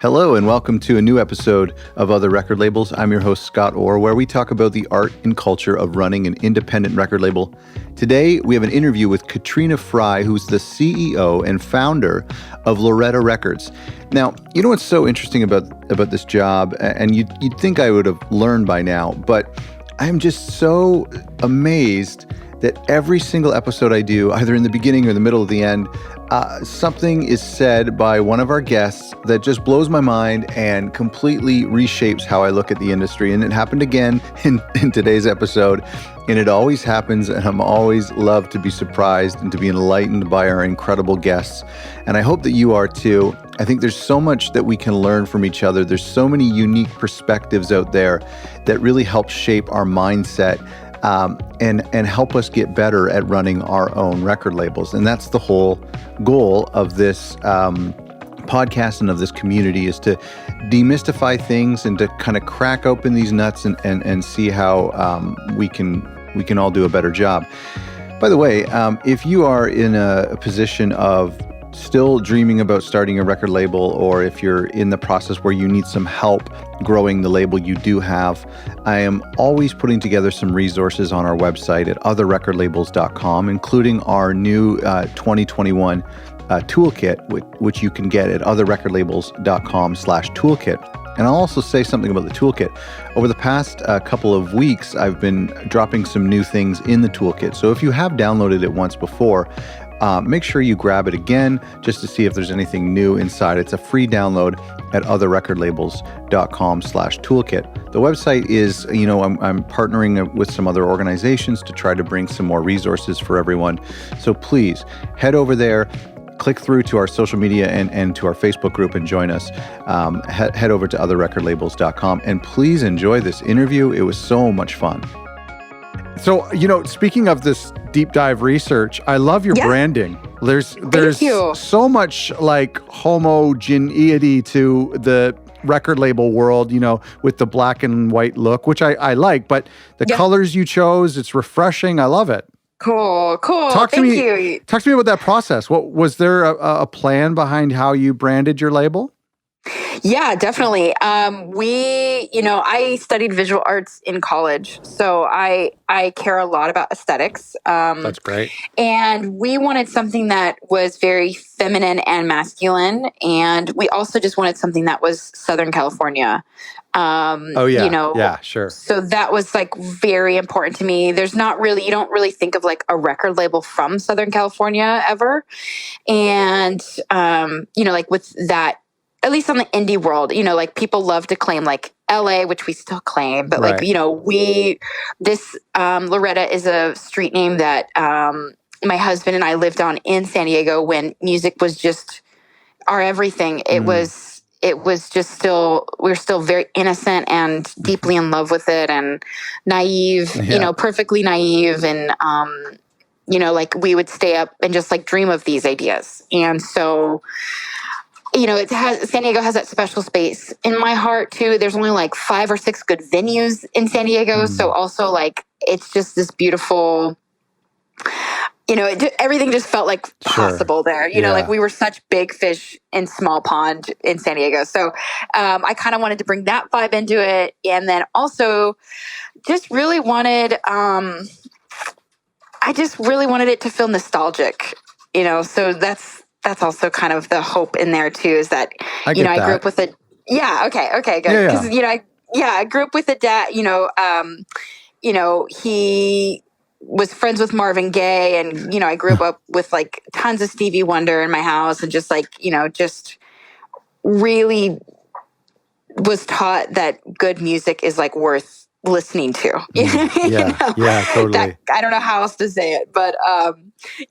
Hello and welcome to a new episode of Other Record Labels. I'm your host, Scott Orr, where we talk about the art and culture of running an independent record label. Today, we have an interview with Katrina Frye, who's the CEO and founder of Lauretta Records. Now, you know what's so interesting about this job, and you'd think I would have learned by now, but I'm just so amazed that every single episode I do, either in the beginning or the middle or the end, something is said by one of our guests that just blows my mind and completely reshapes how I look at the industry. And it happened again in today's episode. And it always happens, and I'm always love to be surprised and to be enlightened by our incredible guests. And I hope that you are too. I think there's so much that we can learn from each other. There's so many unique perspectives out there that really help shape our mindset and help us get better at running our own record labels. And that's the whole goal of this podcast and of this community, is to demystify things and to kind of crack open these nuts and see how we can all do a better job. By the way, if you are in a position of still dreaming about starting a record label, or if you're in the process where you need some help growing the label you do have, I am always putting together some resources on our website at otherrecordlabels.com, including our new 2021 toolkit, which you can get at otherrecordlabels.com/toolkit. And I'll also say something about the toolkit. Over the past couple of weeks, I've been dropping some new things in the toolkit. So if you have downloaded it once before, make sure you grab it again just to see if there's anything new inside. It's a free download at otherrecordlabels.com/toolkit. The website is, I'm partnering with some other organizations to try to bring some more resources for everyone. So please head over there, click through to our social media and to our Facebook group and join us. Head over to otherrecordlabels.com and please enjoy this interview. It was so much fun. So, speaking of this deep dive research, I love your branding. There's so much like homogeneity to the record label world, with the black and white look, which I like, but the colors you chose, it's refreshing. I love it. Cool. Talk to me about that process. What was there a plan behind how you branded your label? Yeah, definitely. I studied visual arts in college, so I care a lot about aesthetics. That's great. And we wanted something that was very feminine and masculine, and we also just wanted something that was Southern California. Yeah, sure. So that was like very important to me. You don't really think of like a record label from Southern California ever. And, like with that, at least on the indie world, like people love to claim like LA, which we still claim, but right. Lauretta is a street name that, my husband and I lived on in San Diego when music was just our everything. It was just we were still very innocent and deeply in love with it and naive, perfectly naive. And, like we would stay up and just like dream of these ideas. And so, San Diego has that special space in my heart too. There's only like 5 or 6 good venues in San Diego. So also like, it's just this beautiful, everything just felt like possible there. Like we were such big fish in small pond in San Diego. So I kind of wanted to bring that vibe into it. And then also just really wanted, I just really wanted it to feel nostalgic, so that's also kind of the hope in there too, is that, I grew up with good. Because, I grew up with a dad, he was friends with Marvin Gaye, and, I grew up with like tons of Stevie Wonder in my house, and just like, just really was taught that good music is like worth listening to. Totally. I don't know how else to say it, but,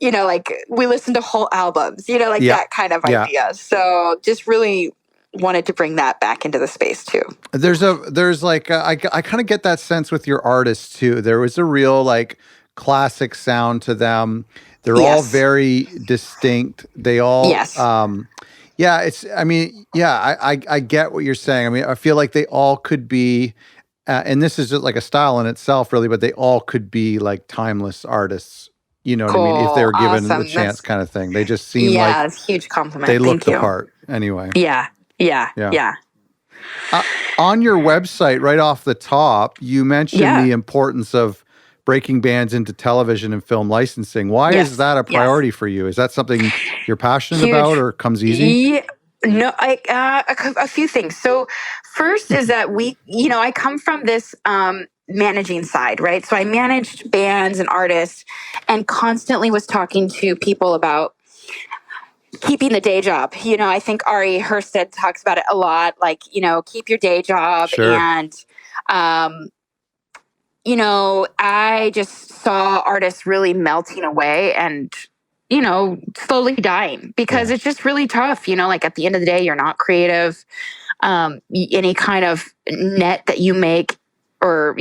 like we listened to whole albums, that kind of idea. So just really wanted to bring that back into the space too. I kind of get that sense with your artists too. There was a real like classic sound to them. They're all very distinct. They all, I get what you're saying. I mean, I feel like they all could be, and this is just like a style in itself really, but they all could be like timeless artists. You know what I mean? If they were given the chance, kind of thing. They just seem like it's a huge compliment. They looked the part anyway. Yeah. Yeah. Uh, on your website, right off the top, you mentioned the importance of breaking bands into television and film licensing. Why is that a priority for you? Is that something you're passionate about or comes easy? Yeah. No, a few things. So first is that I come from this managing side, right? So I managed bands and artists and constantly was talking to people about keeping the day job. I think Ari Herstead talks about it a lot, like, keep your day job. Sure. And, I just saw artists really melting away and, slowly dying because it's just really tough. Like at the end of the day, you're not creative. Any kind of net that you make or,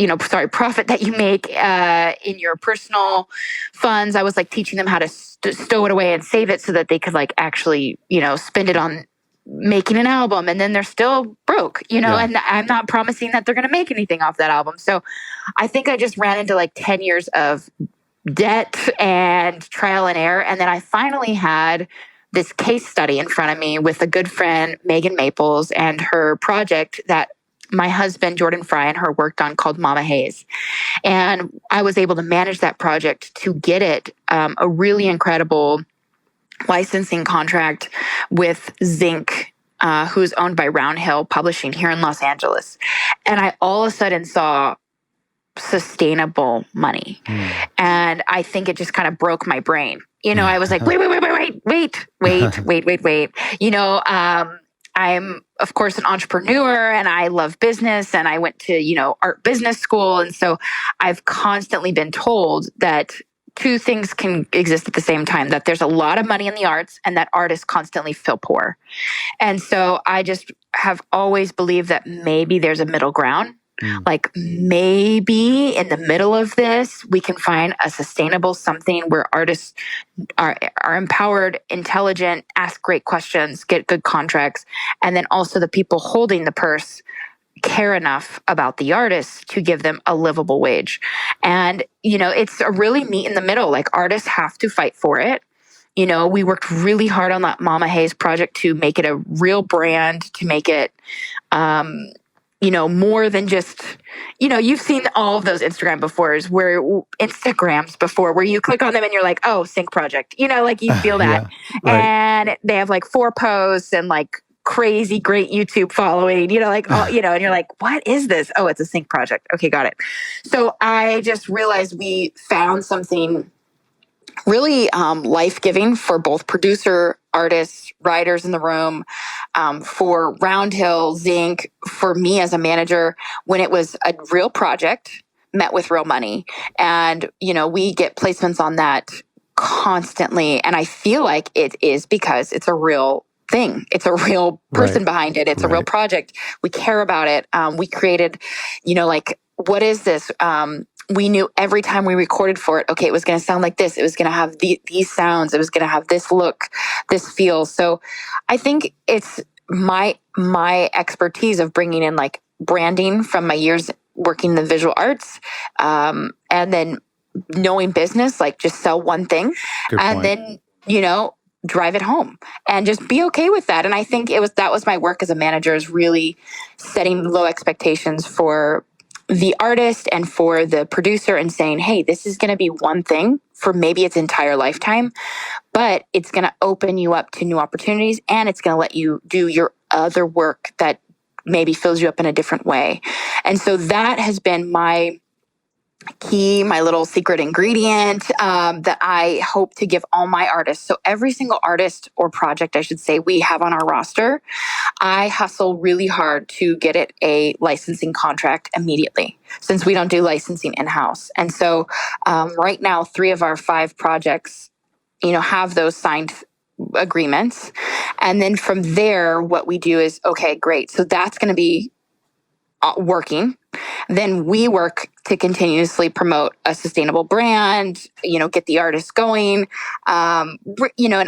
profit that you make in your personal funds. I was like teaching them how to stow it away and save it so that they could like actually, spend it on making an album, and then they're still broke, and I'm not promising that they're going to make anything off that album. So I think I just ran into like 10 years of debt and trial and error. And then I finally had this case study in front of me with a good friend, Megan Maples, and her project that my husband, Jordan Frye, and her worked on called Mama Hayes. And I was able to manage that project to get it a really incredible licensing contract with Zinc, who's owned by Roundhill Publishing here in Los Angeles. And I all of a sudden saw sustainable money. And I think it just kind of broke my brain. I was like, wait. I'm, of course, an entrepreneur and I love business and I went to, art business school. And so I've constantly been told that two things can exist at the same time, that there's a lot of money in the arts and that artists constantly feel poor. And so I just have always believed that maybe there's a middle ground. Like maybe in the middle of this, we can find a sustainable something where artists are empowered, intelligent, ask great questions, get good contracts. And then also the people holding the purse care enough about the artists to give them a livable wage. And, it's a really meet in the middle. Like artists have to fight for it. We worked really hard on that Mama Hayes project to make it a real brand, to make it, more than just, you've seen all of those Instagrams before where you click on them and you're like, oh, Sync Project, like you feel that. Right. And they have like 4 posts and like crazy great YouTube following, and you're like, what is this? Oh, it's a Sync Project. Okay, got it. So I just realized we found something really life-giving for both producer, artists, writers in the room, for Roundhill, Zinc, for me as a manager, when it was a real project, met with real money. And, we get placements on that constantly. And I feel like it is because it's a real thing. It's a real person behind it. It's a real project. We care about it. We created, what is this? We knew every time we recorded for it, okay, it was going to sound like this. It was going to have these sounds. It was going to have this look, this feel. So I think it's my expertise of bringing in like branding from my years working in the visual arts, and then knowing business, like just sell one thing. Good and point. Then, drive it home and just be okay with that. And I think that was my work as a manager, is really setting low expectations for the artist and for the producer and saying, hey, this is going to be one thing for maybe its entire lifetime, but it's going to open you up to new opportunities and it's going to let you do your other work that maybe fills you up in a different way. And so that has been my key, my little secret ingredient that I hope to give all my artists. So every single artist or project, I should say, we have on our roster, I hustle really hard to get it a licensing contract immediately, since we don't do licensing in-house. And so right now, 3 of our 5 projects, have those signed agreements. And then from there, what we do is, okay, great. So that's going to be working. Then we work to continuously promote a sustainable brand, get the artists going. And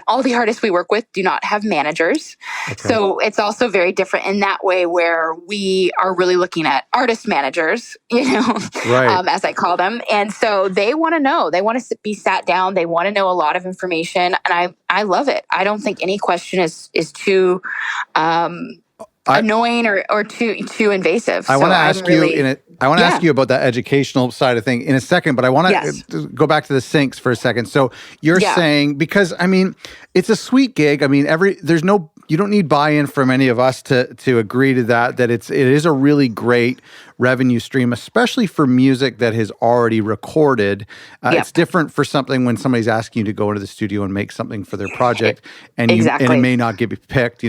all the artists we work with do not have managers. Okay. So it's also very different in that way, where we are really looking at artist managers, right. As I call them. And so they want to know, they want to be sat down. They want to know a lot of information. And I love it. I don't think any question is too, annoying or too invasive. I want to ask you Yeah. ask you about that educational side of thing in a second, but I want to go back to the syncs for a second. So you're saying, because I mean, it's a sweet gig. I mean, you don't need buy-in from any of us to agree to that it is a really great revenue stream, especially for music that has already recorded. It's different for something when somebody's asking you to go into the studio and make something for their project, and it may not get picked,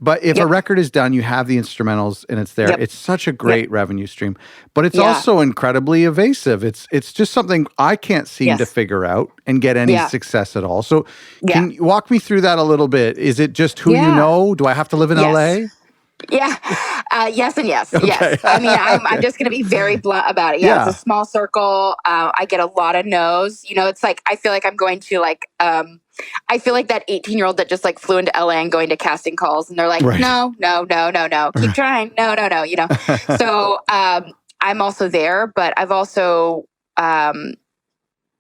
But if a record is done, you have the instrumentals and it's there. It's such a great revenue stream, but it's also incredibly evasive. It's just something I can't seem to figure out and get any success at all. So can you walk me through that a little bit? Is it just who you know? Do I have to live in LA? Yeah. Yes and yes. Okay. Yes. I mean, I'm just going to be very blunt about it. Yeah. It's a small circle. I get a lot of no's. It's like, I feel like I'm going to I feel like that 18-year-old that just flew into LA and going to casting calls, and they're like, no, keep trying. No. So I'm also there, but I've also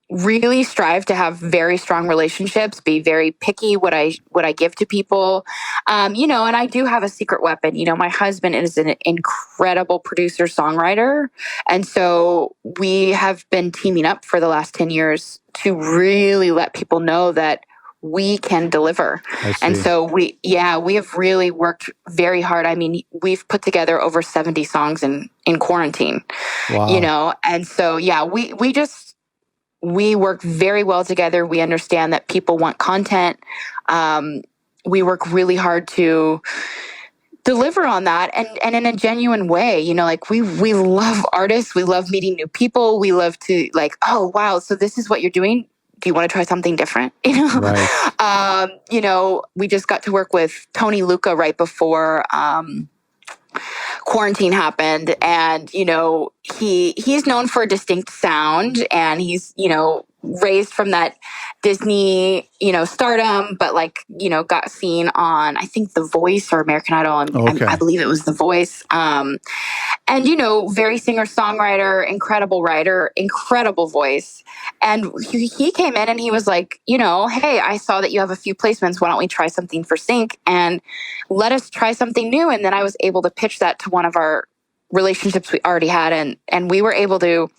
really strive to have very strong relationships, be very picky what I give to people. And I do have a secret weapon. My husband is an incredible producer, songwriter. And so we have been teaming up for the last 10 years to really let people know that we can deliver. And so we have really worked very hard. I mean, we've put together over 70 songs in quarantine. Wow. And so, we work very well together. We understand that people want content. We work really hard to deliver on that, and in a genuine way. We love artists. We love meeting new people. We love to oh wow, so this is what you're doing. Do you want to try something different? Right. We just got to work with Tony Luca right before quarantine happened, and he's known for a distinct sound, and he's raised from that Disney stardom, but got seen on, I think, The Voice or American Idol, and I believe it was The Voice. And very singer-songwriter, incredible writer, incredible voice. And he came in and he was like, hey, I saw that you have a few placements. Why don't we try something for Sync and let us try something new? And then I was able to pitch that to one of our relationships we already had, and we were able to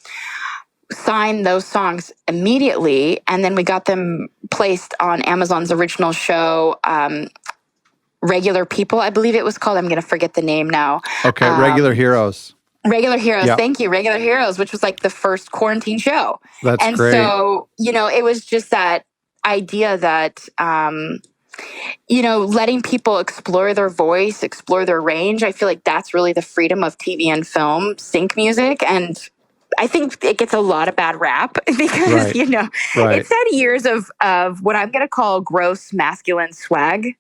sign those songs immediately. And then we got them placed on Amazon's original show, Regular People, I believe it was called. I'm going to forget the name now. Okay, Regular Heroes. Regular Heroes, Thank you. Regular Heroes, which was the first quarantine show. That's great. And so, it was just that idea that, letting people explore their voice, explore their range. I feel like that's really the freedom of TV and film, sync music. And I think it gets a lot of bad rap because, it's had years of what I'm going to call gross masculine swag,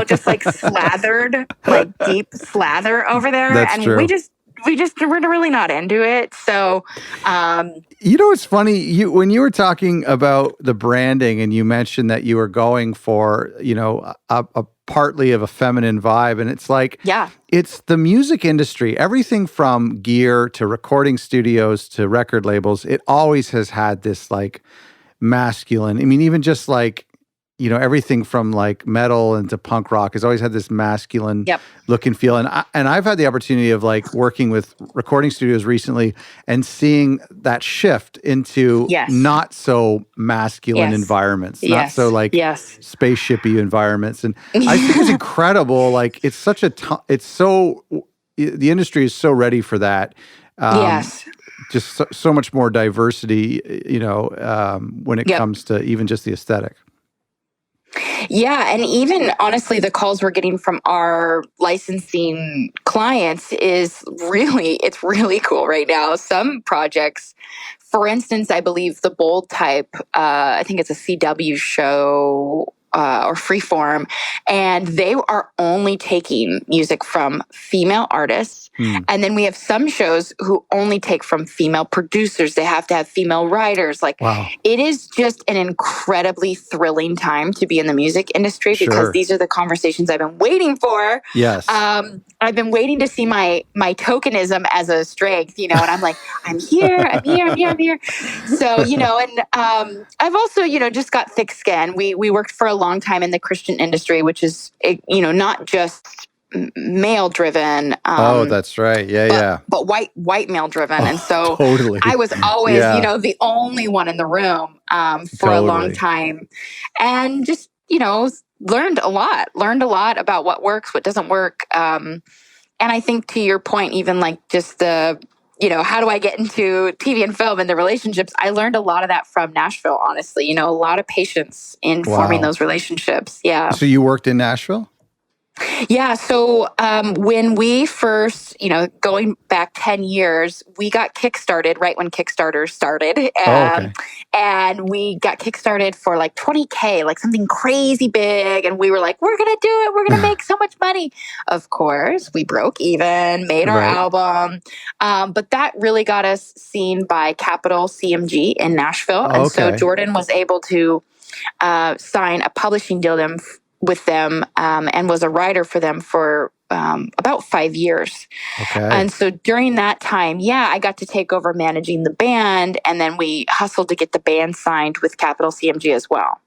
just slathered, deep slather over there. That's and true. we're really not into it. So, it's funny. When you were talking about the branding and you mentioned that you were going for, a partly of a feminine vibe, and it's it's the music industry, everything from gear to recording studios to record labels. It always has had this masculine. I mean, even just everything from metal into punk rock has always had this masculine look and feel. And I've had the opportunity of working with recording studios recently and seeing that shift into not so masculine environments, not so spaceshipy environments. And I think it's incredible. It's such the industry is so ready for that. Just so much more diversity, when it comes to even just the aesthetic. Yeah, and even honestly, the calls we're getting from our licensing clients it's really cool right now. Some projects, for instance, I believe the Bold Type, I think it's a CW show or Freeform, and they are only taking music from female artists. And then we have some shows who only take from female producers. They have to have female writers. Wow. It is just an incredibly thrilling time to be in the music industry because these are the conversations I've been waiting for. Yes. I've been waiting to see my tokenism as a strength, and I'm I'm here. So, and I've also, just got thick skin. We worked for a long time in the Christian industry, which is, not just male driven. Oh, that's right. Yeah, yeah. But white male driven. And so Totally. I was always, Yeah. the only one in the room for a long Totally. time. And just, learned a lot about what works, what doesn't work. And I think to your point, even like just the, how do I get into TV and film and the relationships? I learned a lot of that from Nashville, honestly. A lot of patience in forming those relationships. Yeah. So you worked in Nashville? Yeah. So when we first, going back 10 years, we got kickstarted right when Kickstarter started. Okay. And we got kickstarted for like 20K, like something crazy big. And we were like, we're going to do it. We're going to make so much money. Of course, we broke even, made our album. But that really got us seen by Capitol CMG in Nashville. And so Jordan was able to sign a publishing deal with them and was a writer for them for about 5 years. Okay. And so during that time, I got to take over managing the band, and then we hustled to get the band signed with Capitol CMG as well.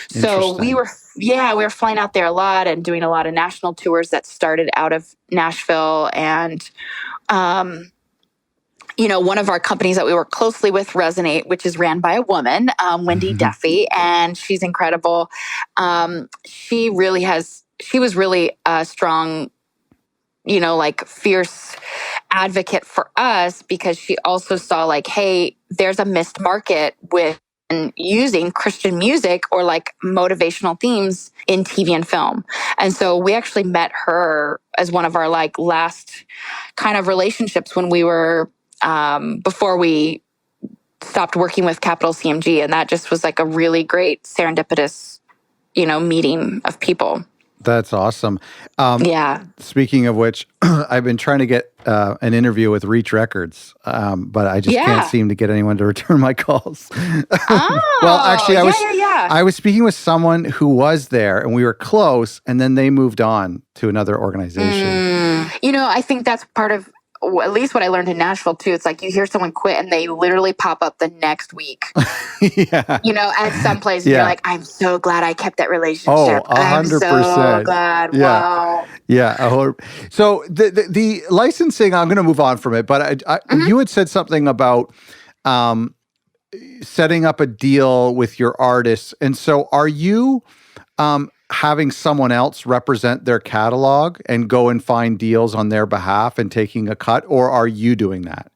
So we were flying out there a lot and doing a lot of national tours that started out of Nashville. And one of our companies that we work closely with, Resonate, which is ran by a woman, Wendy Duffy, and she's incredible. She was really a strong, like fierce advocate for us, because she also saw like, hey, there's a missed market with using Christian music or like motivational themes in TV and film. And so we actually met her as one of our like last kind of relationships when we were before we stopped working with Capitol CMG. And that just was like a really great serendipitous, meeting of people. That's awesome. Yeah. Speaking of which, I've been trying to get an interview with Reach Records, but I just can't seem to get anyone to return my calls. Well, actually, I was speaking with someone who was there, and we were close, and then they moved on to another organization. I think that's part of, at least what I learned in Nashville too. It's like you hear someone quit and they literally pop up the next week. At some place, you're like, I'm so glad I kept that relationship. Oh, 100%. I'm so glad. Wow. Yeah. So the licensing, I'm going to move on from it, but you had said something about setting up a deal with your artists. And so are you having someone else represent their catalog and go and find deals on their behalf and taking a cut, or are you doing that?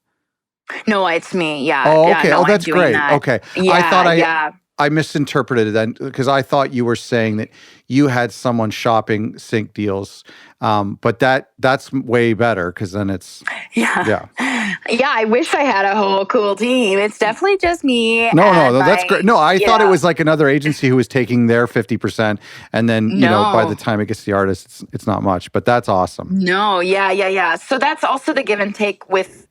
No, it's me. Yeah. Oh, okay. No, that's great. That. Okay. Yeah, I thought I misinterpreted it then, because I thought you were saying that you had someone shopping sync deals. But that's way better, because then it's Yeah, I wish I had a whole cool team. It's definitely just me. No, that's great. No, I thought it was like another agency who was taking their 50%, and then by the time it gets to the artist, it's not much. But that's awesome. No, yeah. So that's also the give and take with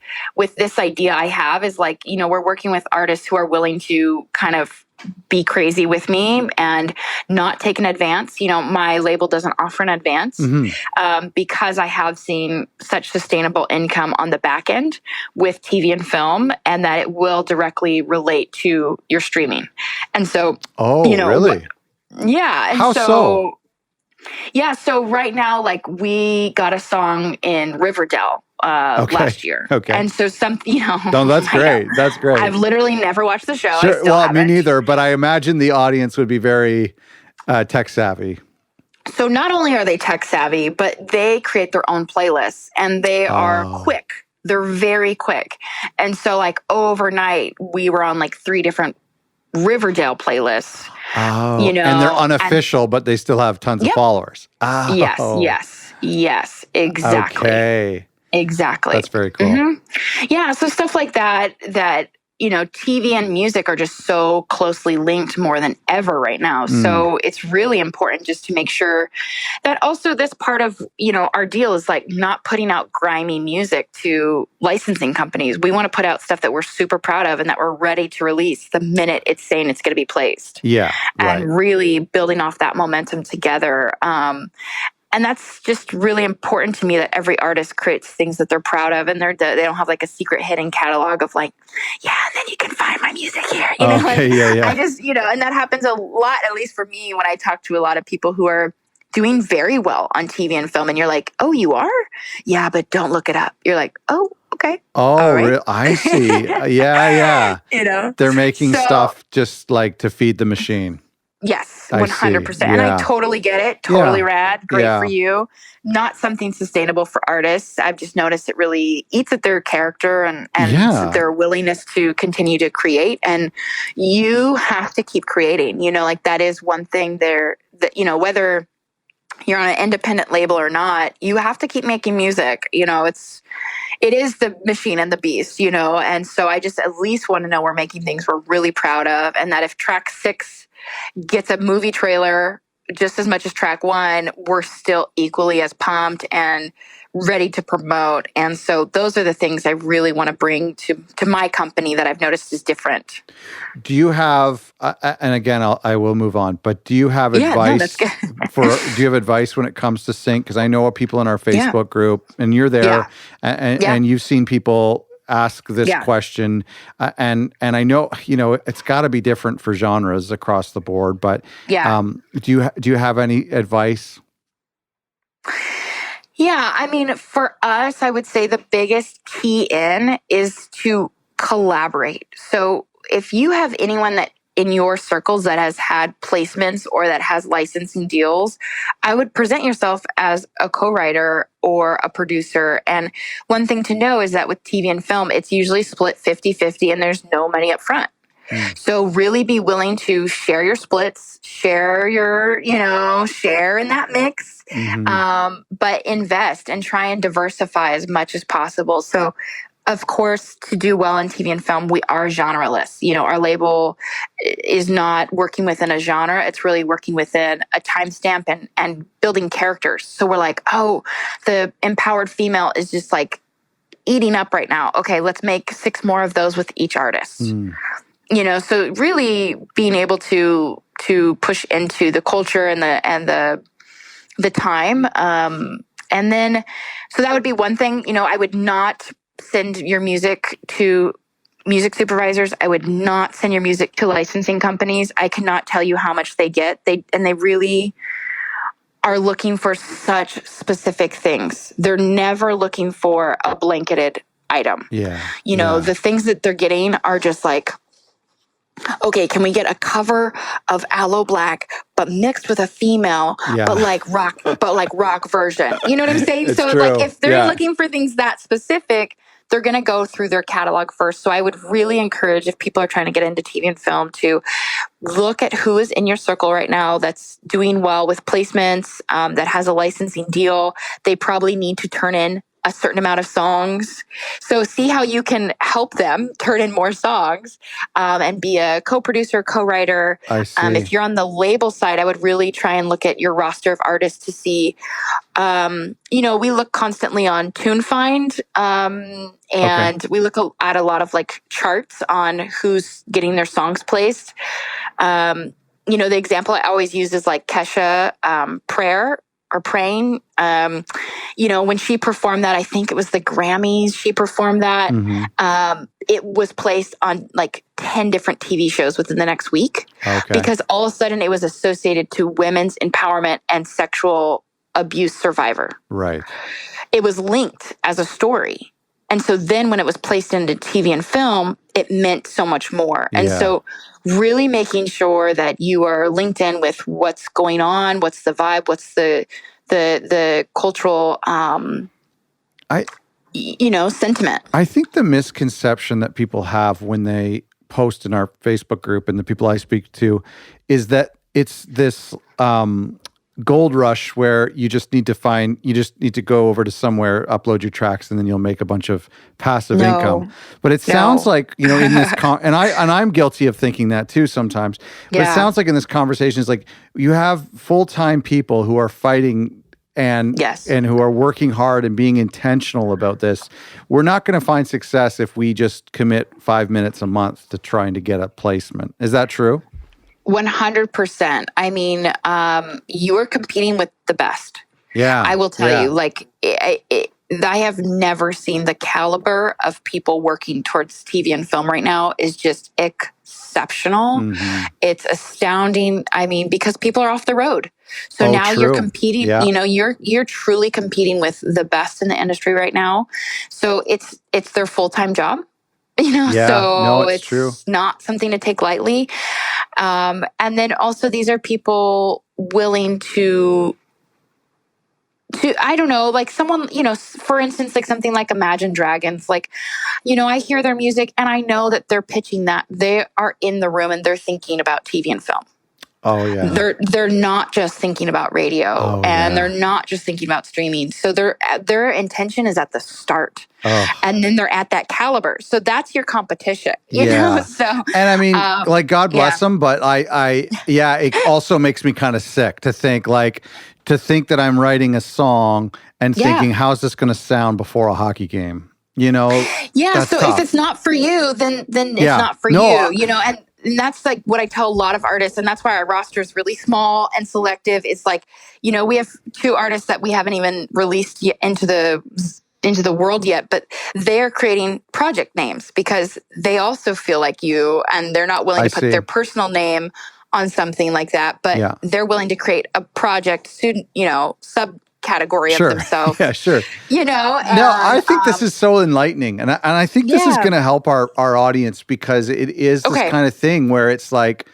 this idea I have, is like, we're working with artists who are willing to kind of be crazy with me and not take an advance. My label doesn't offer an advance because I have seen such sustainable income on the back end with TV and film, and that it will directly relate to your streaming. And so, really? Yeah. And How so? Yeah. So right now, like, we got a song in Riverdale last year. Okay. And so No, that's great. That's great. I've literally never watched the show. Sure. Well, me neither, but I imagine the audience would be very tech savvy. So not only are they tech savvy, but they create their own playlists, and they are quick. They're very quick. And so like overnight we were on like 3 different Riverdale playlists. Oh, and they're unofficial, but they still have tons of followers. Oh. Yes, exactly. Okay. Exactly. That's very cool. Mm-hmm. Yeah, so stuff like that TV and music are just so closely linked more than ever right now. So it's really important just to make sure that also this part of, our deal is like not putting out grimy music to licensing companies. We want to put out stuff that we're super proud of and that we're ready to release the minute it's saying it's going to be placed. Yeah. And really building off that momentum together. And that's just really important to me, that every artist creates things that they're proud of, and they don't have like a secret hidden catalog of like, and then you can find my music here. Yeah. I just, and that happens a lot, at least for me, when I talk to a lot of people who are doing very well on TV and film. And you're like, oh, you are? Yeah, but don't look it up. You're like, oh, okay. Oh, All right. I see. Yeah. You know? They're making So, stuff just like to feed the machine. yes, I see. 100%. And I Yeah. totally get it. Totally Yeah. rad. Great Yeah. for you. Not something sustainable for artists. I've just noticed it really eats at their character and Yeah. their willingness to continue to create. And you have to keep creating. You know, like that is one thing there that, you know, whether you're on an independent label or not, you have to keep making music. You know, it is the machine and the beast, you know? And so I just at least want to know we're making things we're really proud of. And that if track 6 gets a movie trailer just as much as track 1, we're still equally as pumped and ready to promote. And so those are the things I really want to bring to my company that I've noticed is different. Do you have, and again, I will move on, but do you have advice do you have advice when it comes to sync? Because I know people in our Facebook group, and you're there, and you've seen people ask this question, and I know, you know, it's got to be different for genres across the board, but do you have any advice? Yeah, I mean, for us, I would say the biggest key in is to collaborate. So if you have anyone that in your circles that has had placements or that has licensing deals, I would present yourself as a co-writer or a producer. And one thing to know is that with TV and film, it's usually split 50-50 and there's no money up front. So really be willing to share your splits, share your, you know, share in that mix, but invest and try and diversify as much as possible. So, of course, to do well in TV and film, we are genreless. You know, our label is not working within a genre. It's really working within a timestamp and building characters. So we're like, oh, the empowered female is just like eating up right now. Okay, let's make 6 more of those with each artist. You know, so really being able to push into the culture and the time, and then so that would be one thing. You know, I would not send your music to music supervisors. I would not send your music to licensing companies. I cannot tell you how much they get. They really are looking for such specific things. They're never looking for a blanketed item. Yeah, you know, the things that they're getting are just like, okay, can we get a cover of Aloe Black, but mixed with a female, but like rock version? You know what I'm saying? So true. like if they're looking for things that specific, they're going to go through their catalog first. So I would really encourage, if people are trying to get into TV and film, to look at who is in your circle right now that's doing well with placements, that has a licensing deal. They probably need to turn in a certain amount of songs. So see how you can help them turn in more songs, and be a co-producer, co-writer. I see. If you're on the label side, I would really try and look at your roster of artists to see, you know, we look constantly on TuneFind, and we look at a lot of like charts on who's getting their songs placed. You know, the example I always use is like Kesha, Prayer or Praying. You know, when she performed that, I think it was the Grammys, she performed that. It was placed on like 10 different TV shows within the next week, because all of a sudden it was associated to women's empowerment and sexual abuse survivor. Right. It was linked as a story. And so then when it was placed into TV and film, it meant so much more. And so really making sure that you are linked in with what's going on, what's the vibe, what's the cultural, you know, sentiment. I think the misconception that people have when they post in our Facebook group and the people I speak to is that it's this gold rush where you just need to go over to somewhere, upload your tracks, and then you'll make a bunch of passive income. But it sounds like, you know, in this and I'm guilty of thinking that too sometimes. But it sounds like in this conversation, it's like you have full-time people who are fighting and who are working hard and being intentional about this. We're not going to find success if we just commit 5 minutes a month to trying to get a placement. Is that true? 100%. I mean, you are competing with the best. Yeah. I will tell you, like, I have never seen the caliber of people working towards TV and film right now is just exceptional. It's astounding. I mean, because people are off the road. So Oh, now you're true. competing, Yeah. you're truly competing with the best in the industry right now. So it's their full-time job, Yeah. No, so it's true. it's not something to take lightly. And then also these are people willing to I don't know, like someone, for instance, like something like Imagine Dragons, like, I hear their music and I know that they're pitching that they are in the room and they're thinking about TV and film. Oh, yeah. They're not just thinking about radio, Oh, and yeah. they're not just thinking about streaming. So their intention is at the start. Oh. And then they're at that caliber. So that's your competition, Yeah. So, and I mean, like, God bless them, but it also makes me kind of sick to think that I'm writing a song and thinking, how's this going to sound before a hockey game? Yeah. So tough. if it's not for you, then it's not for you, and that's like what I tell a lot of artists. And that's why our roster is really small and selective. It's like, we have 2 artists that we haven't even released yet into the world yet, but they're creating project names because they also feel like you, and they're not willing to put their personal name on something like that, but they're willing to create a project, subcategory of themselves. Yeah, sure. And, no, I think this is so enlightening, and I think this is going to help our audience, because it is this kind of thing where it's like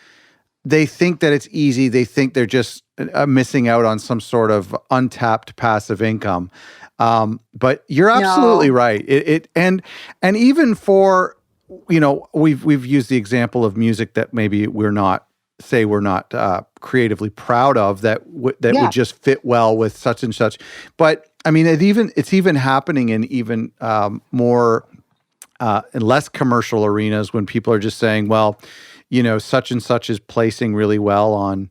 they think that it's easy. They think they're just missing out on some sort of untapped passive income. But you're absolutely right. And even for, we've used the example of music that maybe we're not creatively proud of, that would just fit well with such and such. But I mean, it's even happening in even more in less commercial arenas, when people are just saying, well, such and such is placing really well on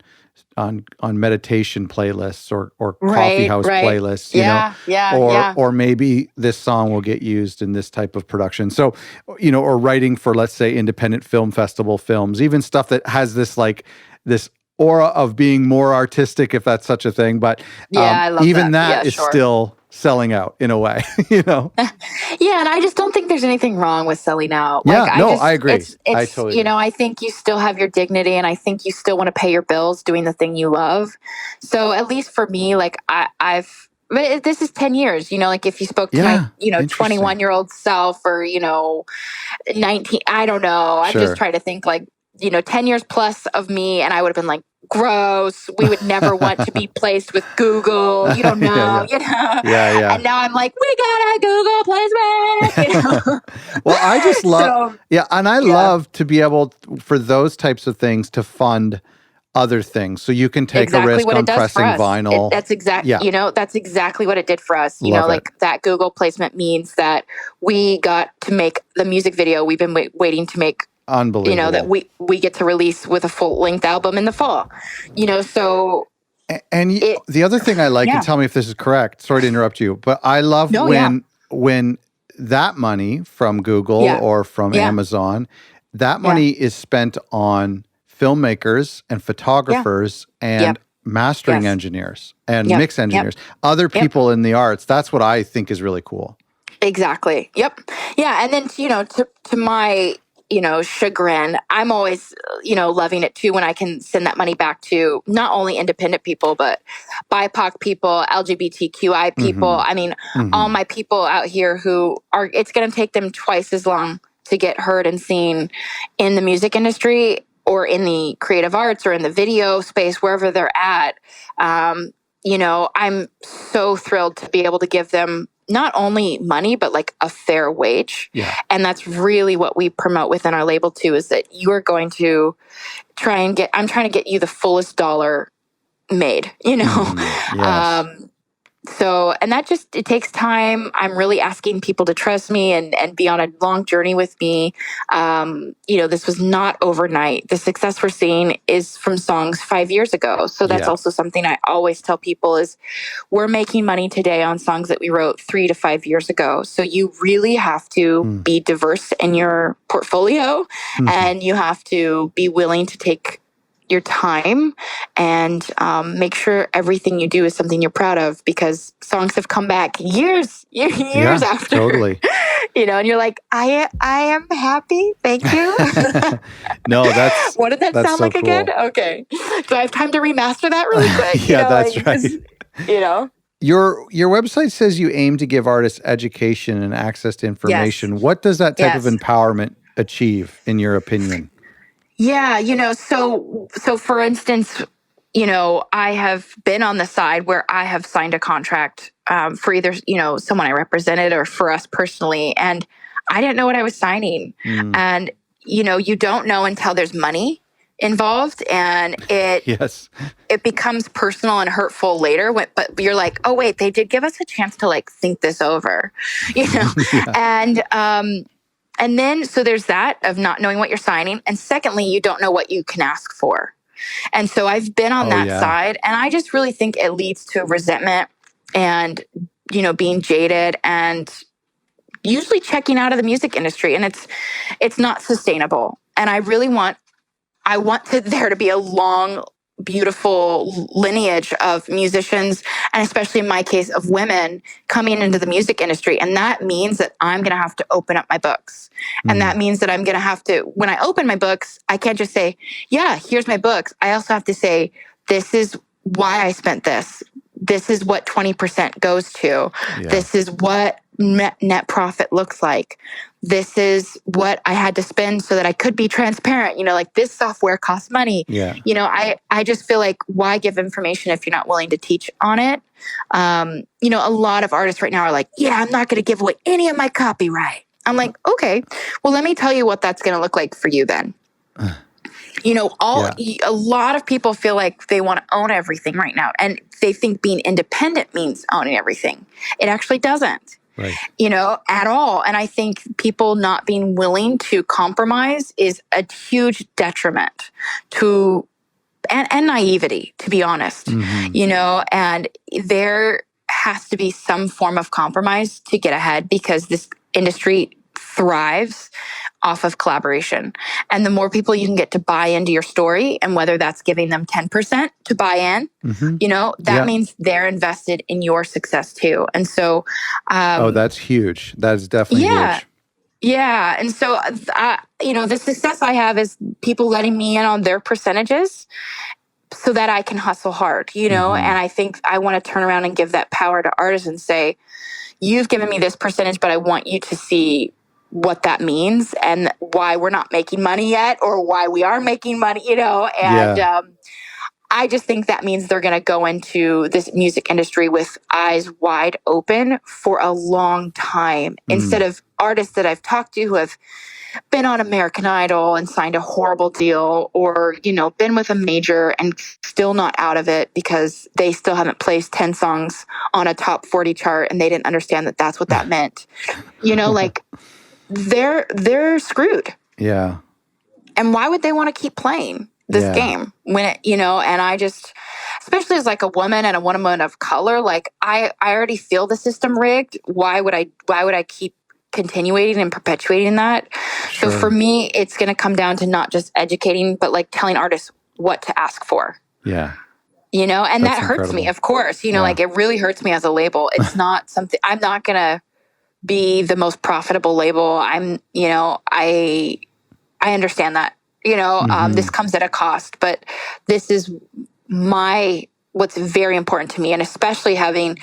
meditation playlists or coffee house playlists, or maybe this song will get used in this type of production. So, or writing for, let's say, independent film festival films, even stuff that has this aura of being more artistic, if that's such a thing. But I love even that is still selling out in a way, Yeah, and I just don't think there's anything wrong with selling out. I agree. I totally agree. I think you still have your dignity, and I think you still want to pay your bills doing the thing you love. So at least for me, like but this is 10 years, like if you spoke to my, 21-year-old self, or, 19, I don't know. I'm just trying to think, like, 10 years plus of me, and I would have been like, gross. We would never want to be placed with Google. You don't know, Yeah. And now I'm like, we got a Google placement. Well, I just love, and I love to be able, for those types of things, to fund other things. So you can take a risk on pressing vinyl. That's exactly, that's exactly what it did for us. That Google placement means that we got to make the music video we've been waiting to make. Unbelievable. That we get to release with a full-length album in the fall. So. And the other thing I like, and tell me if this is correct, sorry to interrupt you, but I love when that money from Google or from Amazon, that money is spent on filmmakers and photographers and mastering engineers and mix engineers, other people in the arts. That's what I think is really cool. Exactly. Yep. Yeah. And then, to my, chagrin, I'm always, loving it too when I can send that money back to not only independent people, but BIPOC people, LGBTQI people. I mean, all my people out here who are, it's going to take them twice as long to get heard and seen in the music industry, or in the creative arts, or in the video space, wherever they're at. I'm so thrilled to be able to give them not only money, but like a fair wage. Yeah. And that's really what we promote within our label too, is that you are going to I'm trying to get you the fullest dollar made, Yes. So, and that just, it takes time. I'm really asking people to trust me and be on a long journey with me. This was not overnight. The success we're seeing is from songs 5 years ago. So that's also something I always tell people is we're making money today on songs that we wrote 3 to 5 years ago. So you really have to be diverse in your portfolio, and you have to be willing to take your time, and make sure everything you do is something you're proud of, because songs have come back years after. Totally. And you're like, I am happy. Thank you. No, what did that sound so like cool. again? Okay. Do I have time to remaster that really quick? Yeah, that's right. Your website says you aim to give artists education and access to information. What does that type of empowerment achieve, in your opinion? Yeah, so for instance, I have been on the side where I have signed a contract for either, someone I represented or for us personally, and I didn't know what I was signing. And, you don't know until there's money involved, and it becomes personal and hurtful later. But you're like, oh wait, they did give us a chance to like think this over, And then, so there's that of not knowing what you're signing. And secondly, you don't know what you can ask for. And so I've been on that side, and I just really think it leads to resentment and, being jaded and usually checking out of the music industry. And it's not sustainable. And I really want there to be a long, beautiful lineage of musicians, and especially in my case of women coming into the music industry. And that means that I'm going to have to open up my books. And that means that I'm going to have to, when I open my books, I can't just say, yeah, here's my books. I also have to say, this is why I spent this. This is what 20% goes to. Yeah. This is what net profit looks like. This is what I had to spend so that I could be transparent. Like, this software costs money. Yeah. I just feel like, why give information if you're not willing to teach on it? A lot of artists right now are like, yeah, I'm not going to give away any of my copyright. I'm like, okay, well, let me tell you what that's going to look like for you then. A lot of people feel like they want to own everything right now, and they think being independent means owning everything. It actually doesn't. Right. At all. And I think people not being willing to compromise is a huge detriment to, and naivety, to be honest, and there has to be some form of compromise to get ahead, because this industry thrives off of collaboration. And the more people you can get to buy into your story, and whether that's giving them 10% to buy in, that means they're invested in your success too. And so, that's huge. That's definitely huge. Yeah. And so, the success I have is people letting me in on their percentages so that I can hustle hard, and I think I want to turn around and give that power to artists and say, you've given me this percentage, but I want you to see what that means and why we're not making money yet, or why we are making money, I just think that means they're going to go into this music industry with eyes wide open for a long time, instead of artists that I've talked to who have been on American Idol and signed a horrible deal, or, been with a major and still not out of it because they still haven't placed 10 songs on a top 40 chart and they didn't understand that that's what that meant. Like, they're screwed. Yeah. And why would they want to keep playing this game when it, and I just, especially as like a woman and a woman of color, like I already feel the system rigged. Why would I keep continuating and perpetuating that? Sure. So for me, it's going to come down to not just educating, but like telling artists what to ask for. Yeah. And that's that hurts incredible. Me, of course, like it really hurts me as a label. It's not something, I'm not going to be the most profitable label. I understand that, this comes at a cost, but this is what's very important to me. And especially having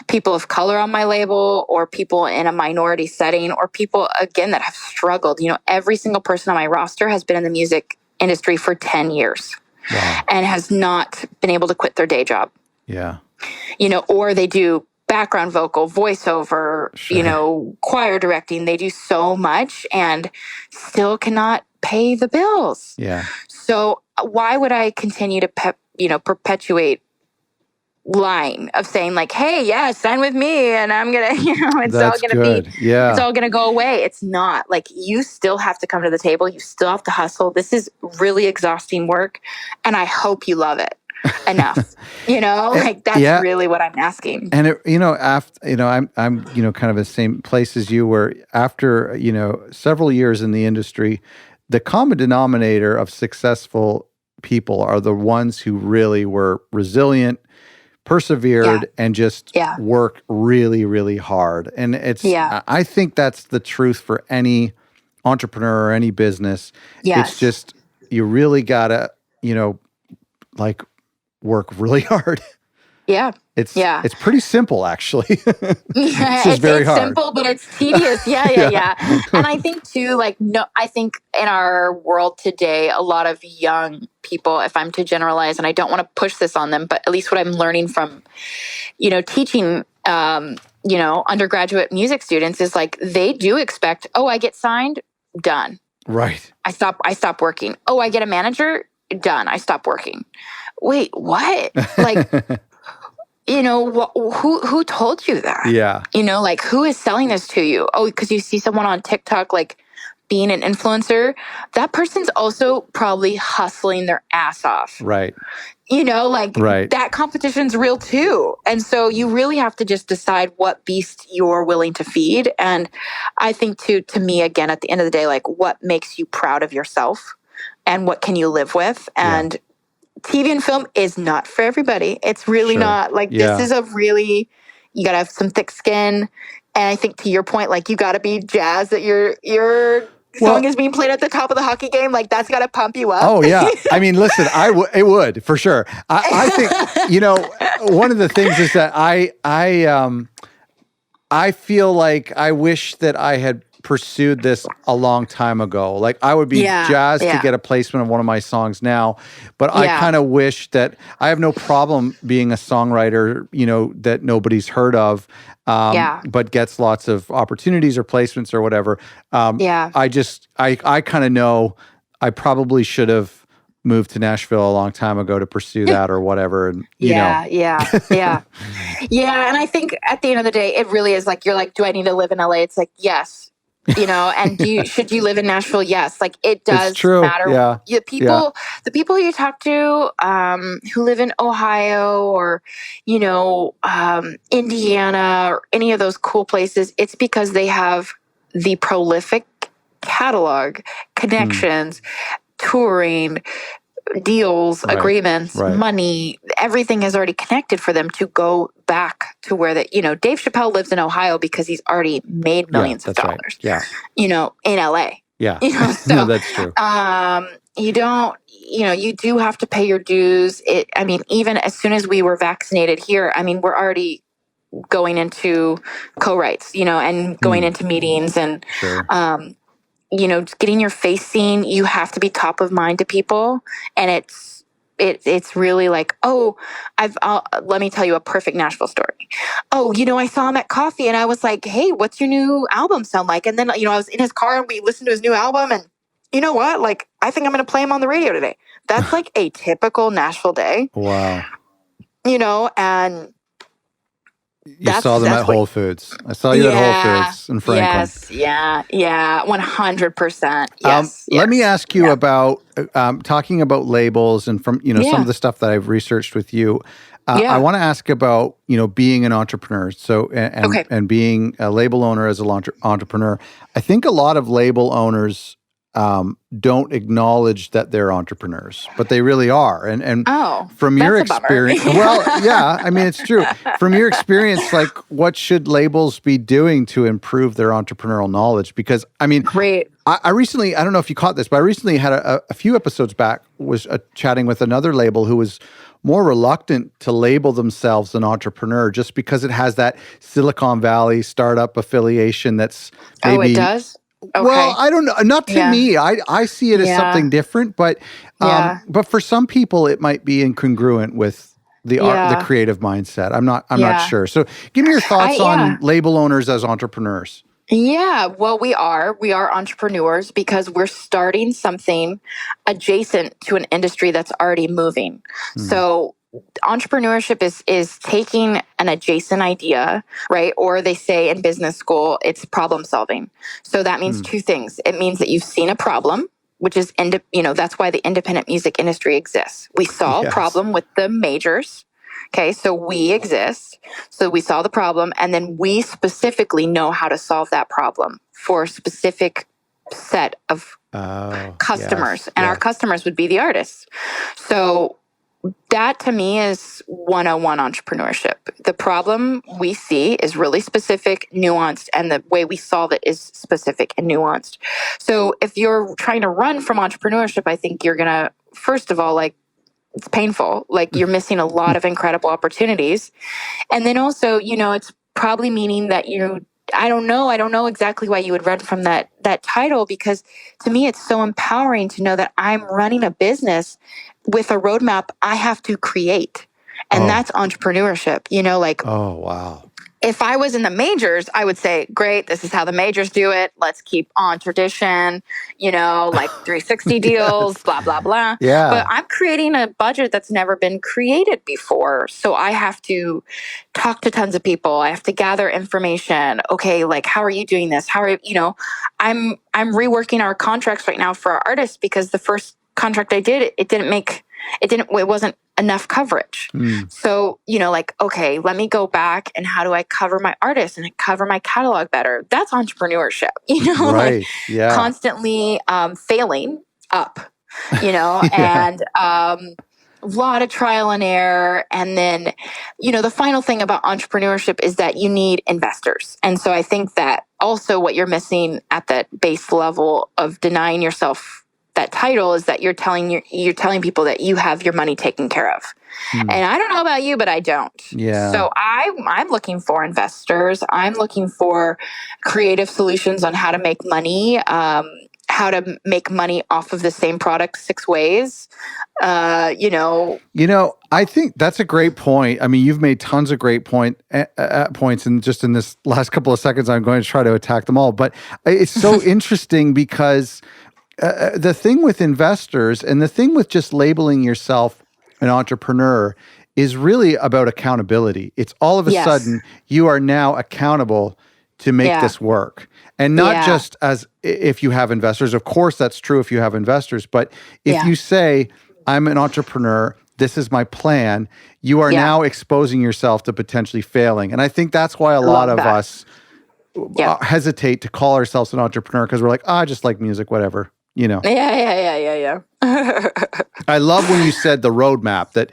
people of color on my label, or people in a minority setting, or people, again, that have struggled. Every single person on my roster has been in the music industry for 10 years and has not been able to quit their day job. Yeah. Or they do background vocal, voiceover, choir directing. They do so much and still cannot pay the bills. Yeah. So why would I continue to perpetuate line of saying like, hey, sign with me and I'm gonna, it's That's all gonna good. It's all gonna go away. It's not. Like, you still have to come to the table. You still have to hustle. This is really exhausting work, and I hope you love it enough. Like, that's really what I'm asking. And I'm kind of the same place as you, where after several years in the industry, the common denominator of successful people are the ones who really were resilient, persevered, and just work really, really hard. And I think that's the truth for any entrepreneur or any business. It's just, you really gotta, like, work really hard. Yeah. It's pretty simple, actually. It's just very hard. It's simple, but it's tedious. Yeah. And I think too, I think in our world today, a lot of young people, if I'm to generalize, and I don't want to push this on them, but at least what I'm learning from, teaching, undergraduate music students is like, they do expect, oh, I get signed, done. Right. I stop working. Oh, I get a manager, done. I stop working. Wait, what? Who told you that? Yeah. Who is selling this to you? Oh, because you see someone on TikTok, being an influencer, that person's also probably hustling their ass off. Right. Right. That competition's real too. And so you really have to just decide what beast you're willing to feed. And I think to me, again, at the end of the day, what makes you proud of yourself and what can you live with? And TV and film is not for everybody. It's really not. This is you gotta have some thick skin. And I think to your point, you gotta be jazzed that your song is being played at the top of the hockey game. That's gotta pump you up. Oh yeah. I mean, listen, it would for sure. I think, one of the things is that I feel like I wish that I had pursued this a long time ago. I would be jazzed to get a placement of one of my songs now, but I kind of wish that I have no problem being a songwriter, that nobody's heard of, but gets lots of opportunities or placements or whatever. I kind of know I probably should have moved to Nashville a long time ago to pursue that or whatever. And Yeah. And I think at the end of the day, it really is you're do I need to live in LA? It's yes. And should you live in Nashville? Yes. It does matter. Yeah. The people you talk to, who live in Ohio or, Indiana or any of those cool places, it's because they have the prolific catalog, connections, touring, deals, agreements, money, everything has already connected for them to go back to where Dave Chappelle lives in Ohio because he's already made millions of dollars. Right. Yeah. In LA. Yeah. So, no, that's true. You do have to pay your dues. Even as soon as we were vaccinated here, we're already going into co-writes, and going into meetings and, getting your face seen. You have to be top of mind to people. And it's really let me tell you a perfect Nashville story. Oh, I saw him at coffee and I was like, hey, what's your new album sound like? And then, I was in his car and we listened to his new album and you know what? I think I'm going to play him on the radio today. That's a typical Nashville day. Wow. And you saw them at Whole Foods. I saw you at Whole Foods in Franklin. Yes, 100%. Yes. Let me ask you about talking about labels and from some of the stuff that I've researched with you. I want to ask about being an entrepreneur. So and being a label owner as an entrepreneur. I think a lot of label owners don't acknowledge that they're entrepreneurs, but they really are. And from your experience, it's true. From your experience, what should labels be doing to improve their entrepreneurial knowledge? Because great. I recently, I don't know if you caught this, but I recently had a few episodes back was chatting with another label who was more reluctant to label themselves an entrepreneur just because it has that Silicon Valley startup affiliation that's maybe... it does? Okay. Well, I don't know. Not to me. I see it as something different, but for some people, it might be incongruent with the art, the creative mindset. I'm not sure. So, give me your thoughts on label owners as entrepreneurs. Yeah, well, we are entrepreneurs because we're starting something adjacent to an industry that's already moving. So entrepreneurship is taking an adjacent idea, right? Or they say in business school, it's problem solving. So that means two things. It means that you've seen a problem, which is, that's why the independent music industry exists. We saw a problem with the majors. Okay, so we exist. So we saw the problem, and then we specifically know how to solve that problem for a specific set of customers, and yeah. our customers would be the artists. So that to me is 101 entrepreneurship. The problem we see is really specific, nuanced, and the way we solve it is specific and nuanced. So if you're trying to run from entrepreneurship, I think you're going to, first of all, like, it's painful. Like, you're missing a lot of incredible opportunities. And then also, it's probably meaning that I don't know exactly why you would run from that title, because to me, it's so empowering to know that I'm running a business with a roadmap I have to create. And that's entrepreneurship, like, oh, wow. If I was in the majors, I would say, great, this is how the majors do it. Let's keep on tradition, like 360 deals, Yes. blah, blah, blah. Yeah. But I'm creating a budget that's never been created before. So I have to talk to tons of people. I have to gather information. Okay, like, how are you doing this? I'm reworking our contracts right now for our artists, because the first contract I did, it wasn't enough coverage. So, like, okay, let me go back, and how do I cover my artists and cover my catalog better? That's entrepreneurship, right. Yeah. Constantly failing up, yeah. And a lot of trial and error. And then, the final thing about entrepreneurship is that you need investors. And so I think that also what you're missing at that base level of denying yourself that title is that you're telling people that you have your money taken care of. And I don't know about you, but I don't. Yeah. So I'm looking for investors. I'm looking for creative solutions on how to make money, how to make money off of the same product 6 ways. I think that's a great point. I mean, you've made tons of great points, and just in this last couple of seconds, I'm going to try to attack them all. But it's so interesting because the thing with investors and the thing with just labeling yourself an entrepreneur is really about accountability. It's all of a sudden you are now accountable to make this work. And not just as if you have investors. Of course, that's true if you have investors. But if you say, I'm an entrepreneur, this is my plan, you are now exposing yourself to potentially failing. And I think that's why a lot of us hesitate to call ourselves an entrepreneur, because we're like, I just like music, whatever. Yeah. I love when you said the roadmap, that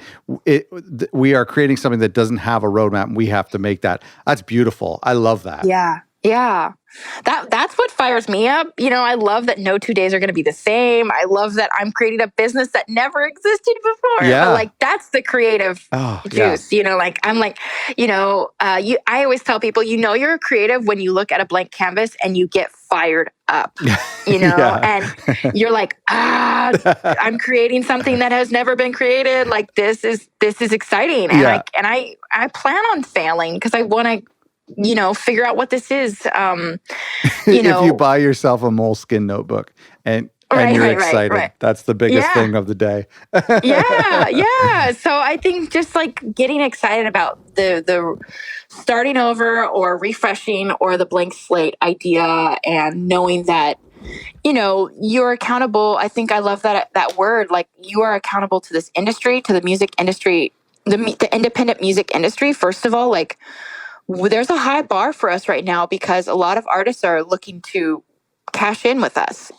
we are creating something that doesn't have a roadmap, and we have to make that. That's beautiful. I love that. Yeah. That's what fires me up. I love that no 2 days are going to be the same. I love that I'm creating a business that never existed before. Yeah. But like, that's the creative juice. Like, I'm like, I always tell people, you're a creative when you look at a blank canvas and you get fired up, and you're like, I'm creating something that has never been created. Like, this is exciting. And I plan on failing, because I want to, figure out what this is. If you buy yourself a Moleskine notebook and you're excited, that's the biggest thing of the day. Yeah. So I think just like getting excited about the starting over or refreshing or the blank slate idea, and knowing that, you're accountable. I think I love that word. Like, you are accountable to this industry, to the music industry, the independent music industry. First of all, like, there's a high bar for us right now, because a lot of artists are looking to cash in with us,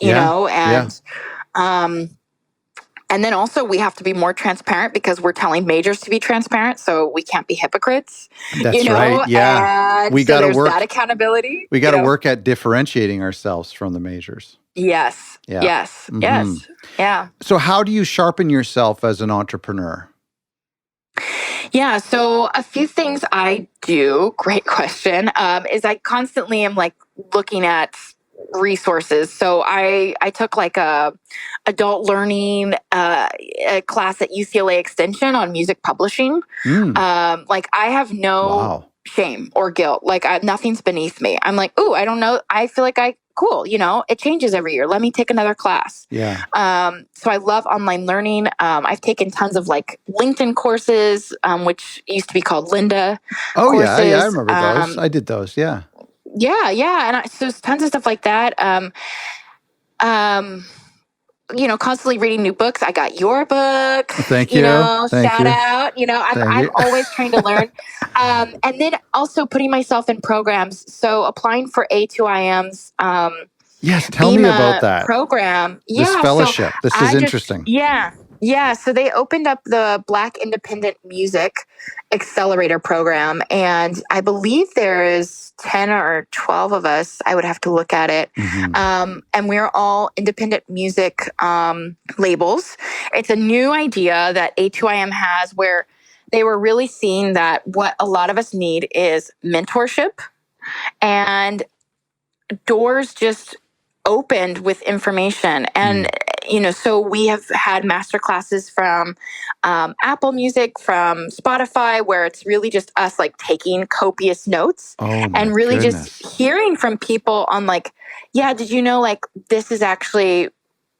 and then also we have to be more transparent, because we're telling majors to be transparent, so we can't be hypocrites. That's right. Yeah. And we got to work that accountability. We got to work at differentiating ourselves from the majors. Yes. Yeah. Yes. Mm-hmm. Yes. Yeah. So how do you sharpen yourself as an entrepreneur? Yeah, so a few things I do, great question, is I constantly am like looking at resources. So I took like a adult learning a class at UCLA Extension on music publishing. Like, I have no shame or guilt. Like, nothing's beneath me. I'm like, ooh, I don't know. I feel like cool, it changes every year. Let me take another class. Yeah. So I love online learning. I've taken tons of like LinkedIn courses, which used to be called Linda. Oh, courses. Yeah, I remember those. I did those. Yeah. Yeah. And so tons of stuff like that. Constantly reading new books. I got your book. Thank you. Shout out. I'm always trying to learn. And then also putting myself in programs. So applying for A2IMs, Yes, tell me about BEMA that. program. This Yeah. fellowship. This is interesting. Yeah. Yeah. So they opened up the Black Independent Music Accelerator Program. And I believe there is 10 or 12 of us. I would have to look at it. And we're all independent music labels. It's a new idea that A2IM has where they were really seeing that what a lot of us need is mentorship, and doors just opened with information. And so we have had master classes from Apple Music, from Spotify, where it's really just us like taking copious notes and really just hearing from people on like, yeah, did you know like this is actually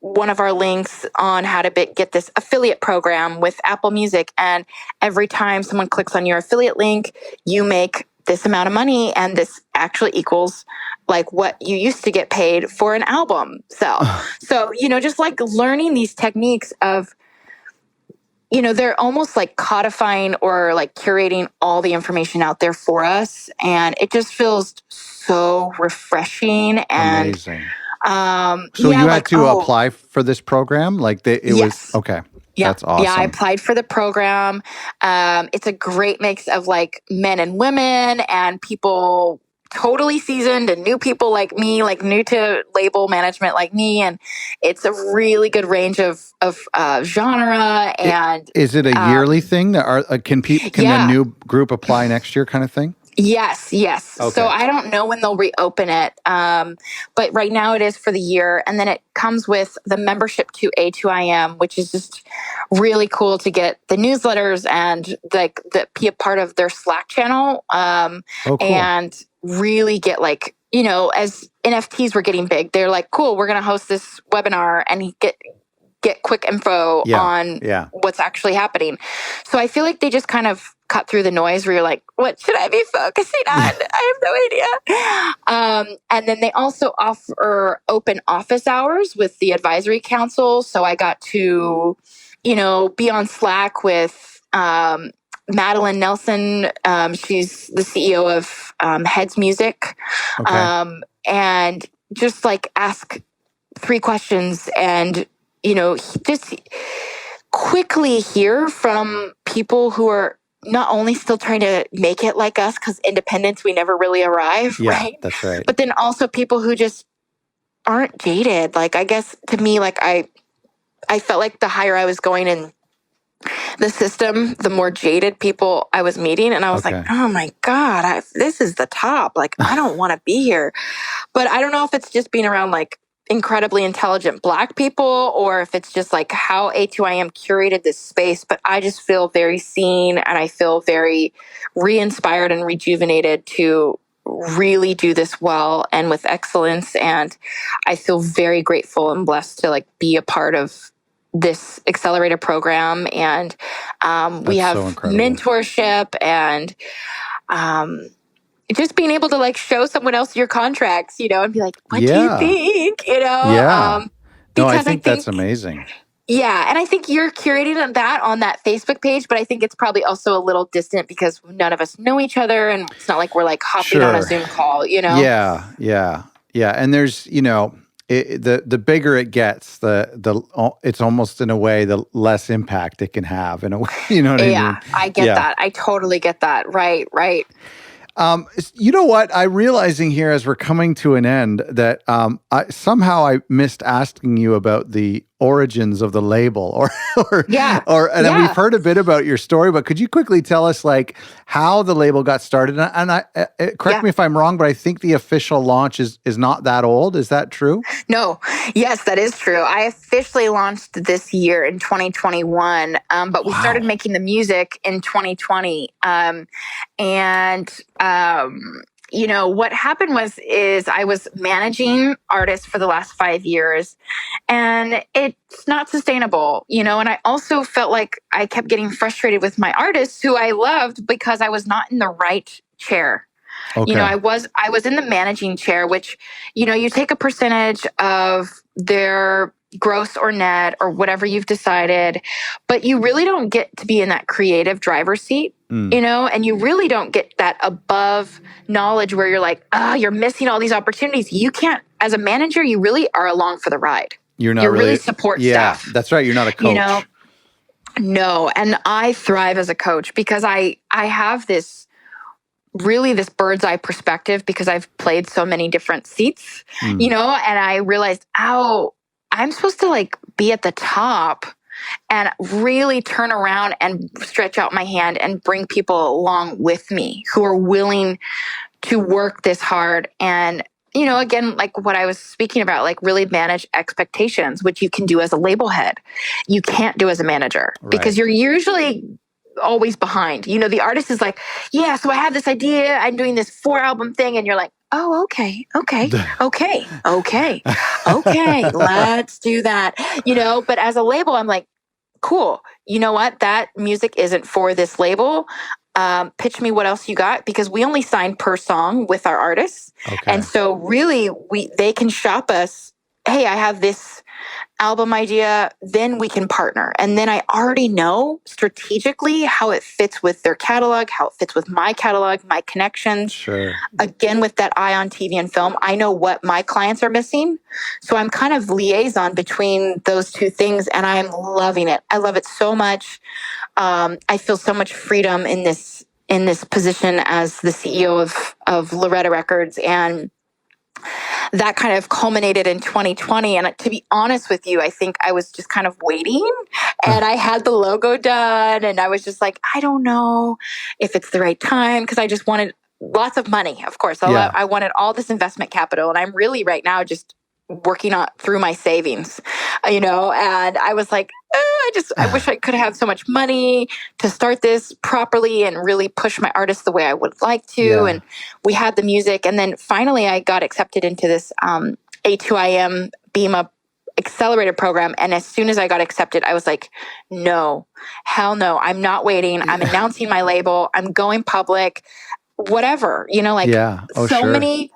one of our links on how to get this affiliate program with Apple Music. And every time someone clicks on your affiliate link, you make this amount of money, and this actually equals like what you used to get paid for an album sell. So, just like learning these techniques of, they're almost like codifying or like curating all the information out there for us. And it just feels so refreshing and amazing. So you had to apply for this program? Like it was, okay. Yeah. That's awesome. Yeah, I applied for the program. It's a great mix of like men and women and people totally seasoned and new people like me, like new to label management like me. And it's a really good range of genre. And is it a yearly thing? Can the new group apply next year kind of thing? Yes. Okay. So I don't know when they'll reopen it, but right now it is for the year. And then it comes with the membership to A2IM, which is just really cool to get the newsletters and like be a part of their Slack channel, cool. And really get like, as NFTs were getting big, they're like, cool, we're going to host this webinar and get quick info on what's actually happening. So I feel like they just kind of cut through the noise where you're like, what should I be focusing on? I have no idea. And then they also offer open office hours with the advisory council. So I got to, be on Slack with Madeline Nelson. She's the CEO of Heads Music. Okay. And just like ask 3 questions and, just quickly hear from people who are not only still trying to make it like us, because independence, we never really arrive, right? That's right. But then also people who just aren't jaded. Like, I guess to me, like I felt like the higher I was going in the system, the more jaded people I was meeting. And I was like, oh my God, this is the top. Like, I don't want to be here. But I don't know if it's just being around like incredibly intelligent Black people or if it's just like how A2IM curated this space. But I just feel very seen and I feel very re-inspired and rejuvenated to really do this well and with excellence. And I feel very grateful and blessed to like be a part of this accelerator program. And we have mentorship and just being able to like show someone else your contracts, and be like, what do you think? Yeah. I think that's amazing. Yeah. And I think you're curating that on that Facebook page, but I think it's probably also a little distant because none of us know each other and it's not like we're like hopping on a Zoom call, Yeah. And there's, the bigger it gets, it's almost in a way the less impact it can have in a way, you know what I mean? Yeah, I get that. I totally get that. Right. You know what? I'm realizing here as we're coming to an end that I missed asking you about the origins of the label, we've heard a bit about your story, but could you quickly tell us like how the label got started? And correct me if I'm wrong, but I think the official launch is not that old. Is that true? No. Yes, that is true. I officially launched this year in 2021, but we started making the music in 2020. What happened is I was managing artists for the last 5 years and it's not sustainable, and I also felt like I kept getting frustrated with my artists who I loved because I was not in the right chair. Okay. I was in the managing chair, which, you take a percentage of their gross or net or whatever you've decided, but you really don't get to be in that creative driver's seat, and you really don't get that above knowledge where you're like, you're missing all these opportunities. You can't, as a manager, you really are along for the ride. You're really support staff. That's right. You're not a coach. No. And I thrive as a coach because I have this bird's eye perspective because I've played so many different seats, and I realized, I'm supposed to like be at the top and really turn around and stretch out my hand and bring people along with me who are willing to work this hard. And, again, like what I was speaking about, like really manage expectations, which you can do as a label head. You can't do as a manager because you're usually always behind. The artist is like, yeah, so I have this idea. I'm doing this 4-album thing. And you're like, oh, okay. Let's do that. But as a label, I'm like, cool. You know what? That music isn't for this label. Pitch me what else you got, because we only sign per song with our artists. Okay. And so really they can shop us. Hey, I have this album idea, then we can partner. And then I already know strategically how it fits with their catalog, how it fits with my catalog, my connections. Sure. Again, with that eye on TV and film, I know what my clients are missing. So I'm kind of liaison between those two things, and I'm loving it. I love it so much. I feel so much freedom in this position as the CEO of Lauretta Records, and that kind of culminated in 2020. And to be honest with you, I think I was just kind of waiting, and I had the logo done, and I was just like, I don't know if it's the right time, because I just wanted lots of money, of course. I wanted all this investment capital, and I'm really right now just working on through my savings, and I was like, I wish I could have so much money to start this properly and really push my artists the way I would like to. Yeah. And we had the music. And then finally I got accepted into this A2IM BEMA accelerator program. And as soon as I got accepted, I was like, no, hell no, I'm not waiting. I'm announcing my label. I'm going public, whatever, so many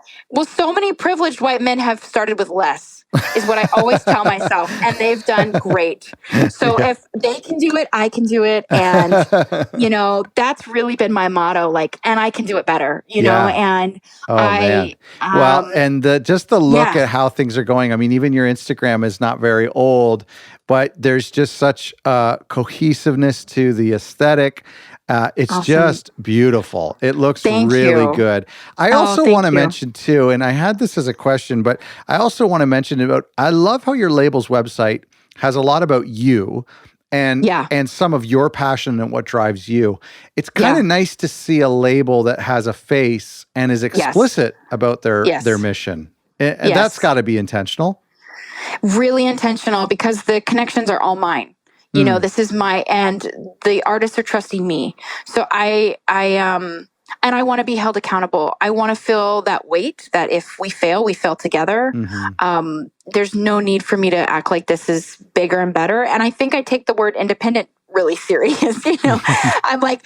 privileged white men have started with less. Is what I always tell myself, and they've done great. So if they can do it, I can do it, and that's really been my motto. Like, and I can do it better, And man. Well, and just the look at how things are going. I mean, even your Instagram is not very old, but there's just such cohesiveness to the aesthetic. It's awesome. Just beautiful. It looks really good. I also want to mention too, and I had this as a question, but I also want to mention about, I love how your label's website has a lot about you and some of your passion and what drives you. It's kind of nice to see a label that has a face and is explicit about their mission. And that's got to be intentional. Really intentional, because the connections are all mine. This is and the artists are trusting me. So I want to be held accountable. I want to feel that weight that if we fail together. Mm-hmm. There's no need for me to act like this is bigger and better. And I think I take the word independent really serious. I'm like,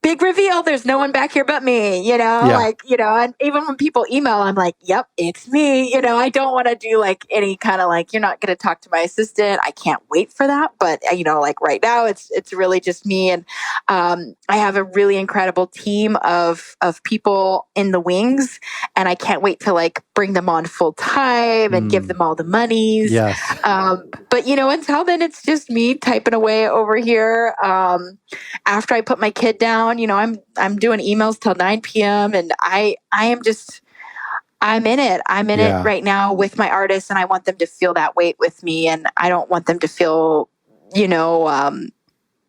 big reveal, there's no one back here but me, and even when people email, I'm like, yep, it's me. I don't want to do like any kind of like, you're not going to talk to my assistant. I can't wait for that. But like right now it's really just me. And I have a really incredible team of people in the wings, and I can't wait to like bring them on full time and give them all the monies. Yes. But until then, it's just me typing away over here. After I put my kid down, I'm doing emails till 9 p.m. and I'm in it. I'm in it right now with my artists, and I want them to feel that weight with me. And I don't want them to feel,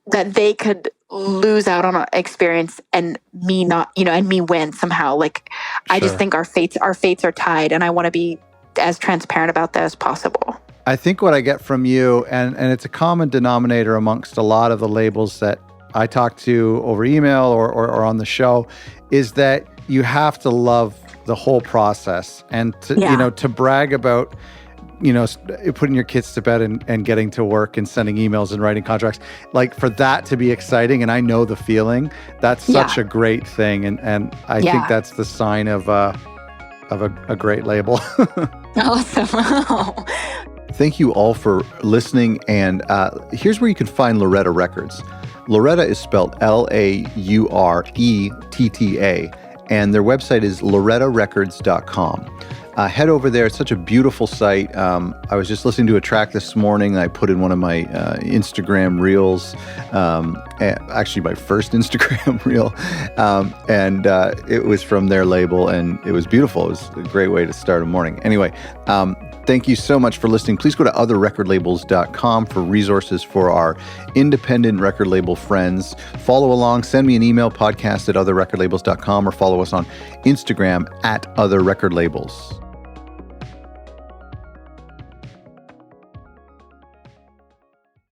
that they could lose out on an experience and me not, and me win somehow. Like, I just think our fates are tied, and I want to be as transparent about that as possible. I think what I get from you, and it's a common denominator amongst a lot of the labels that I talk to over email or on the show, is that you have to love the whole process, and to, to brag about, putting your kids to bed and getting to work and sending emails and writing contracts, like for that to be exciting. And I know the feeling, that's such a great thing. And I think that's the sign of a great label. Awesome. Thank you all for listening. And here's where you can find Lauretta Records. Lauretta is spelled Laureetta, and their website is laurettarecords.com. Head over there. It's such a beautiful site. I was just listening to a track this morning. I put in one of my Instagram reels, actually my first Instagram reel, and it was from their label, and it was beautiful. It was a great way to start a morning. Anyway, thank you so much for listening. Please go to otherrecordlabels.com for resources for our independent record label friends. Follow along. Send me an email, podcast@otherrecordlabels.com, or follow us on Instagram @otherrecordlabels.